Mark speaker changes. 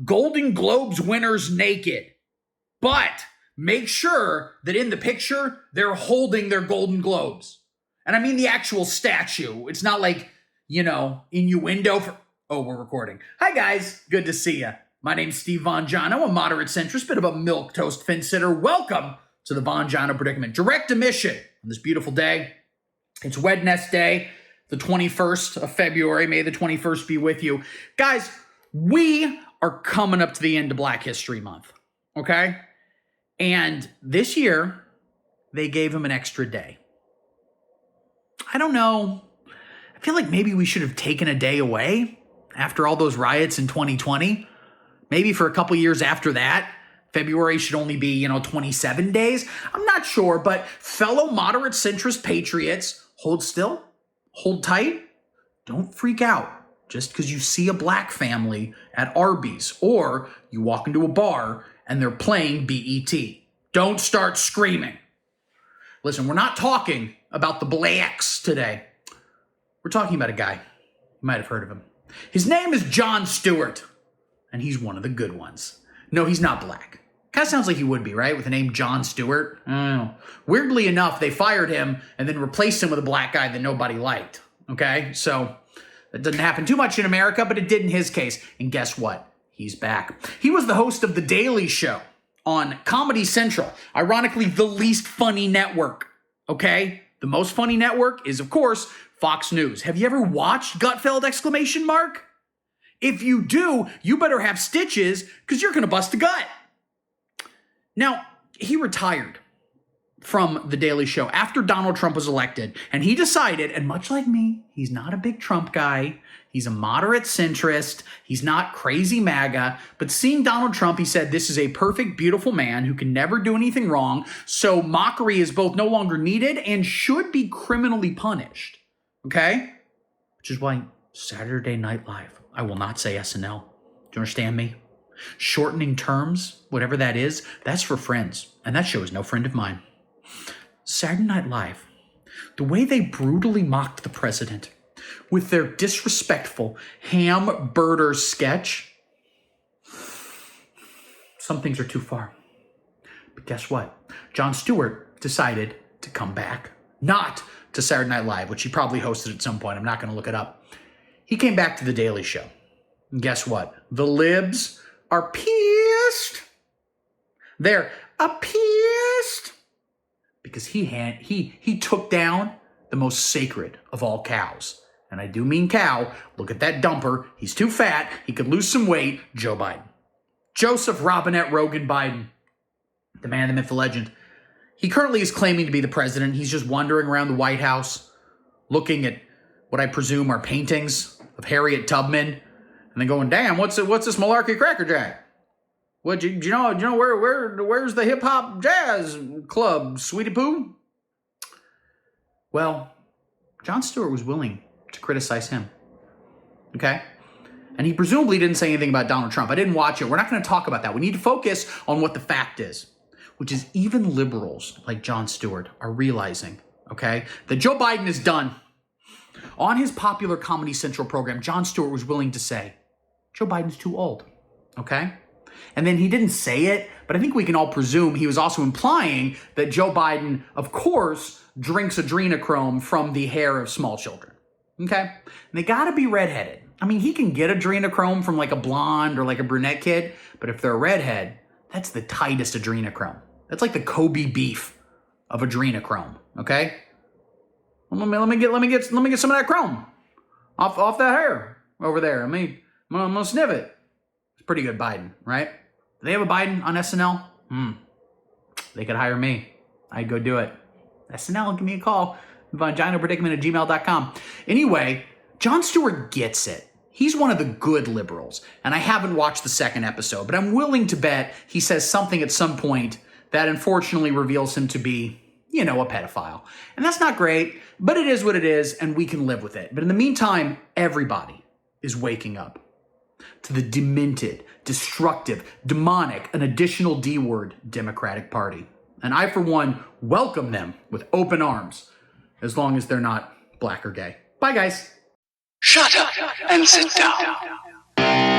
Speaker 1: Golden Globes winners naked. But make sure that in the picture, they're holding their Golden Globes. And I mean the actual statue. It's not like, innuendo for... Oh, we're recording. Hi, guys. Good to see you. My name's Steve Vongiano, a moderate centrist, bit of a milquetoast fin-sitter. Welcome to the Vongiano Predicament. Direct emission on this beautiful day. It's Wednesday, the 21st of February. May the 21st be with you. Guys, we are coming up to the end of Black History Month, okay? And this year, they gave him an extra day. I don't know. I feel like maybe we should have taken a day away after all those riots in 2020. Maybe for a couple years after that, February should only be, 27 days. I'm not sure, but fellow moderate centrist patriots, hold still, hold tight, don't freak out just because you see a black family at Arby's or you walk into a bar and they're playing BET. Don't start screaming. Listen, we're not talking about the blacks today. We're talking about a guy. You might have heard of him. His name is Jon Stewart, and he's one of the good ones. No, he's not black. Kind of sounds like he would be, right? With the name Jon Stewart. I don't know. Weirdly enough, they fired him and then replaced him with a black guy that nobody liked. Okay? So that doesn't happen too much in America, but it did in his case. And guess what? He's back. He was the host of The Daily Show on Comedy Central. Ironically, the least funny network. Okay? The most funny network is, of course, Fox News. Have you ever watched Gutfeld! If you do, you better have stitches because you're going to bust a gut. Now, he retired from The Daily Show after Donald Trump was elected, and he decided, and much like me, he's not a big Trump guy. He's a moderate centrist. He's not crazy MAGA. But seeing Donald Trump, he said, this is a perfect, beautiful man who can never do anything wrong. So mockery is both no longer needed and should be criminally punished. Okay? Which is why Saturday Night Live, I will not say SNL. Do you understand me? Shortening terms, whatever that is, that's for friends. And that show is no friend of mine. Saturday Night Live, the way they brutally mocked the president with their disrespectful ham-burger sketch, some things are too far. But guess what? Jon Stewart decided to come back. Not to Saturday Night Live, which he probably hosted at some point. I'm not going to look it up. He came back to The Daily Show. And guess what? The libs are pissed. They're pissed because he took down the most sacred of all cows. And I do mean cow. Look at that dumper. He's too fat. He could lose some weight. Joe Biden. Joseph Robinette Rogan Biden. The man, the myth, the legend. He currently is claiming to be the president. He's just wandering around the White House looking at what I presume are paintings of Harriet Tubman and then going, damn, what's this malarkey Cracker Jack? What, do you know where's the hip hop jazz club, Sweetie Poo? Well, Jon Stewart was willing to criticize him. Okay? And he presumably didn't say anything about Donald Trump. I didn't watch it. We're not going to talk about that. We need to focus on what the fact is, which is even liberals like Jon Stewart are realizing, okay, that Joe Biden is done. On his popular Comedy Central program, Jon Stewart was willing to say, Joe Biden's too old, okay? And then he didn't say it, but I think we can all presume he was also implying that Joe Biden, of course, drinks adrenochrome from the hair of small children, okay? And they gotta be redheaded. I mean, he can get adrenochrome from like a blonde or like a brunette kid, but if they're a redhead, that's the tightest adrenochrome. That's like the Kobe beef of adrenochrome, okay? Let me get some of that chrome off that hair over there. I'm gonna sniff it. It's pretty good Biden, right? Do they have a Biden on SNL? They could hire me. I'd go do it. SNL, give me a call. VonginoPredicament@gmail.com. Anyway, Jon Stewart gets it. He's one of the good liberals, and I haven't watched the second episode, but I'm willing to bet he says something at some point that unfortunately reveals him to be, a pedophile. And that's not great, but it is what it is, and we can live with it. But in the meantime, everybody is waking up to the demented, destructive, demonic, an additional D-word Democratic Party. And I, for one, welcome them with open arms, as long as they're not black or gay. Bye, guys.
Speaker 2: Shut up and sit down.